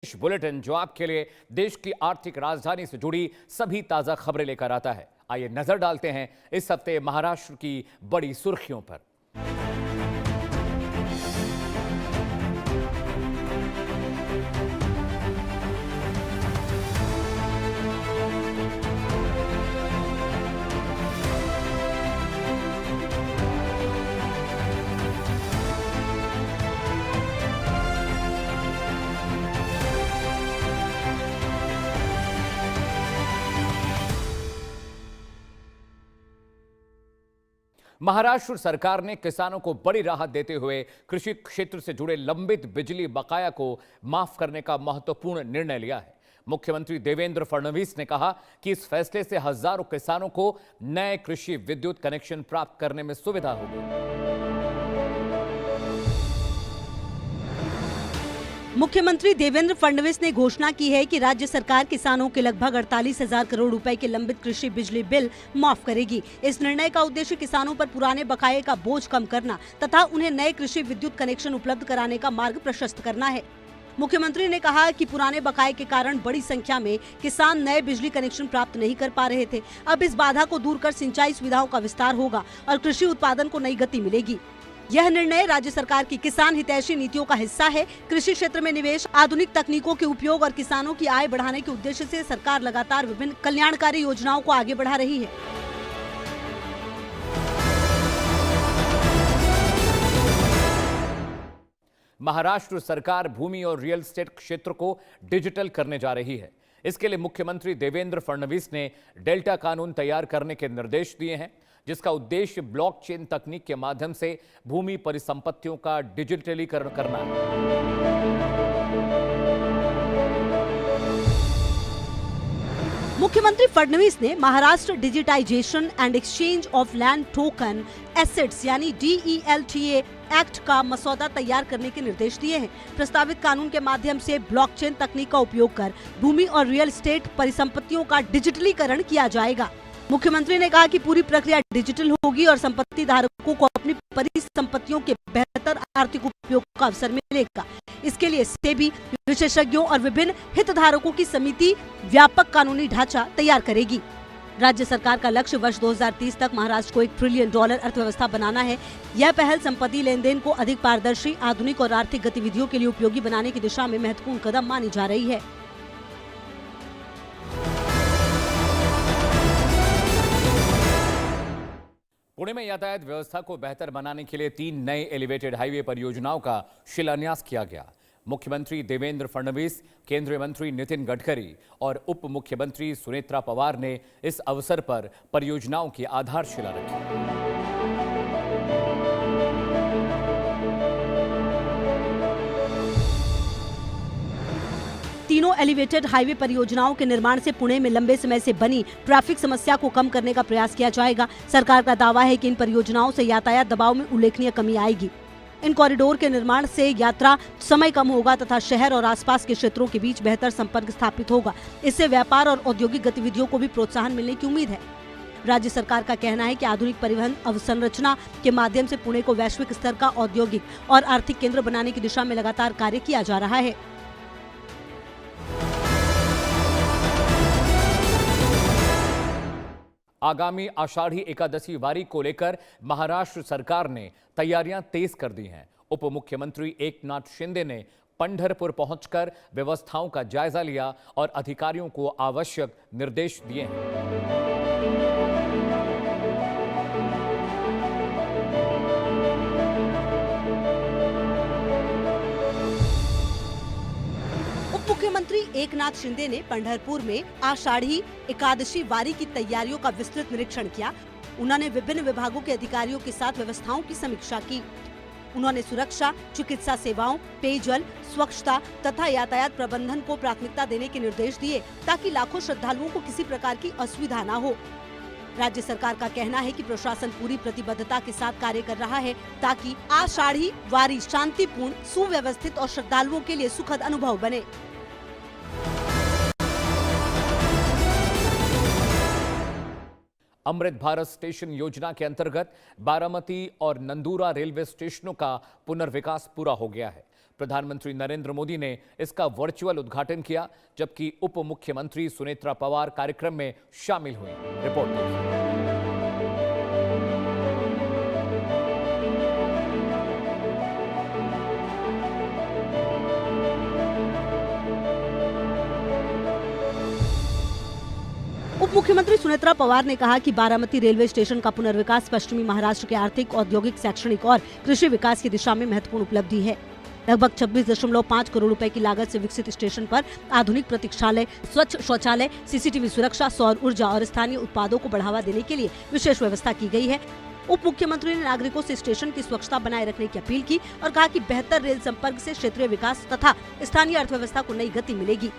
विशेष bulletin जो आपके लिए देश की आर्थिक राजधानी से जुड़ी सभी ताजा खबरें लेकर आता है। आइए नजर डालते हैं इस हफ्ते महाराष्ट्र की बड़ी सुर्खियों पर। महाराष्ट्र सरकार ने किसानों को बड़ी राहत देते हुए कृषि क्षेत्र से जुड़े लंबित बिजली बकाया को माफ करने का महत्वपूर्ण निर्णय लिया है। मुख्यमंत्री देवेंद्र फडणवीस ने कहा कि इस फैसले से हजारों किसानों को नए कृषि विद्युत कनेक्शन प्राप्त करने में सुविधा होगी। मुख्यमंत्री देवेंद्र फडणवीस ने घोषणा की है कि राज्य सरकार किसानों के लगभग 48,000 करोड़ रुपए के लंबित कृषि बिजली बिल माफ करेगी। इस निर्णय का उद्देश्य किसानों पर पुराने बकाये का बोझ कम करना तथा उन्हें नए कृषि विद्युत कनेक्शन उपलब्ध कराने का मार्ग प्रशस्त करना है। मुख्यमंत्री ने कहा कि पुराने बकाये के कारण बड़ी संख्या में किसान नए बिजली कनेक्शन प्राप्त नहीं कर पा रहे थे। अब इस बाधा को दूर कर सिंचाई सुविधाओं का विस्तार होगा और कृषि उत्पादन को नई गति मिलेगी। यह निर्णय राज्य सरकार की किसान हितैषी नीतियों का हिस्सा है। कृषि क्षेत्र में निवेश, आधुनिक तकनीकों के उपयोग और किसानों की आय बढ़ाने के उद्देश्य से सरकार लगातार विभिन्न कल्याणकारी योजनाओं को आगे बढ़ा रही है। महाराष्ट्र सरकार भूमि और रियल एस्टेट क्षेत्र को डिजिटल करने जा रही है। इसके लिए मुख्यमंत्री देवेंद्र फडणवीस ने डेल्टा कानून तैयार करने के निर्देश दिए हैं, जिसका उद्देश्य ब्लॉकचेन तकनीक के माध्यम से भूमि परिसंपत्तियों का डिजिटलीकरण करना है। मुख्यमंत्री फडणवीस ने Maharashtra digitization and exchange of land token assets यानी DELTA एक्ट का मसौदा तैयार करने के निर्देश दिए हैं। प्रस्तावित कानून के माध्यम से ब्लॉकचेन तकनीक का उपयोग कर भूमि और रियल एस्टेट परिसंपत्तियों का डिजिटलीकरण किया जाएगा। मुख्यमंत्री ने कहा कि पूरी प्रक्रिया डिजिटल होगी और संपत्ति धारकों को अपनी परिसंपत्तियों के बेहतर आर्थिक उपयोग का अवसर मिलेगा। इसके लिए सेबी, विशेषज्ञों और विभिन्न हितधारकों की समिति व्यापक कानूनी ढांचा तैयार करेगी। राज्य सरकार का लक्ष्य वर्ष 2030 तक महाराष्ट्र को $1 ट्रिलियन अर्थव्यवस्था बनाना है। यह पहल संपत्ति लेन देन को अधिक पारदर्शी, आधुनिक और आर्थिक गतिविधियों के लिए उपयोगी बनाने की दिशा में महत्वपूर्ण कदम मानी जा रही है। पुणे में यातायात व्यवस्था को बेहतर बनाने के लिए 3 नए एलिवेटेड हाईवे परियोजनाओं का शिलान्यास किया गया। मुख्यमंत्री देवेंद्र फडणवीस, केंद्रीय मंत्री नितिन गडकरी और उप मुख्यमंत्री सुनेत्रा पवार ने इस अवसर पर परियोजनाओं की आधारशिला रखी। तीनों एलिवेटेड हाईवे परियोजनाओं के निर्माण से पुणे में लंबे समय से बनी ट्रैफिक समस्या को कम करने का प्रयास किया जाएगा। सरकार का दावा है कि इन परियोजनाओं से यातायात दबाव में उल्लेखनीय कमी आएगी। इन कॉरिडोर के निर्माण से यात्रा समय कम होगा तथा शहर और आसपास के क्षेत्रों के बीच बेहतर संपर्क स्थापित होगा। इससे व्यापार और औद्योगिक गतिविधियों को भी प्रोत्साहन मिलने की उम्मीद है। राज्य सरकार का कहना है कि आधुनिक परिवहन अवसंरचना के माध्यम से पुणे को वैश्विक स्तर का औद्योगिक और आर्थिक केंद्र बनाने की दिशा में लगातार कार्य किया जा रहा है। आगामी आषाढ़ी एकादशी वारी को लेकर महाराष्ट्र सरकार ने तैयारियां तेज कर दी हैं। उप मुख्यमंत्री एकनाथ शिंदे ने पंढरपुर पहुंचकर व्यवस्थाओं का जायजा लिया और अधिकारियों को आवश्यक निर्देश दिए हैं। मुख्यमंत्री एकनाथ शिंदे ने पंढरपुर में आषाढ़ी एकादशी वारी की तैयारियों का विस्तृत निरीक्षण किया। उन्होंने विभिन्न विभागों के अधिकारियों के साथ व्यवस्थाओं की समीक्षा की। उन्होंने सुरक्षा, चिकित्सा सेवाओं, पेयजल, स्वच्छता तथा यातायात प्रबंधन को प्राथमिकता देने के निर्देश दिए ताकि लाखों श्रद्धालुओं को किसी प्रकार की असुविधा न हो। राज्य सरकार का कहना है कि प्रशासन पूरी प्रतिबद्धता के साथ कार्य कर रहा है ताकि आषाढ़ी वारी शांतिपूर्ण, सुव्यवस्थित और श्रद्धालुओं के लिए सुखद अनुभव बने। अमृत भारत स्टेशन योजना के अंतर्गत बारामती और नंदूरा रेलवे स्टेशनों का पुनर्विकास पूरा हो गया है। प्रधानमंत्री नरेंद्र मोदी ने इसका वर्चुअल उद्घाटन किया, जबकि उप मुख्यमंत्री सुनेत्रा पवार कार्यक्रम में शामिल हुई। रिपोर्ट देखिए। उप मुख्यमंत्री सुनेत्रा पवार ने कहा कि बारामती रेलवे स्टेशन का पुनर्विकास पश्चिमी महाराष्ट्र के आर्थिक, औद्योगिक, शैक्षणिक और कृषि विकास की दिशा में महत्वपूर्ण उपलब्धि है। लगभग 26.5 करोड़ रुपए की लागत से विकसित स्टेशन पर आधुनिक प्रतीक्षालय, स्वच्छ शौचालय, सीसीटीवी सुरक्षा, सौर ऊर्जा और स्थानीय उत्पादों को बढ़ावा देने के लिए विशेष व्यवस्था की गई है। उप मुख्यमंत्री ने नागरिकों से स्टेशन की स्वच्छता बनाए रखने की अपील की और कहा कि बेहतर रेल संपर्क से क्षेत्रीय विकास तथा स्थानीय अर्थव्यवस्था को नई गति मिलेगी।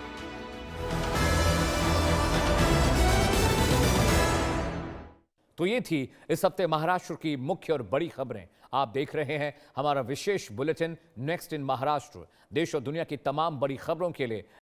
तो ये थी इस हफ्ते महाराष्ट्र की मुख्य और बड़ी खबरें। आप देख रहे हैं हमारा विशेष बुलेटिन नेक्स्ट इन महाराष्ट्र। देश और दुनिया की तमाम बड़ी खबरों के लिए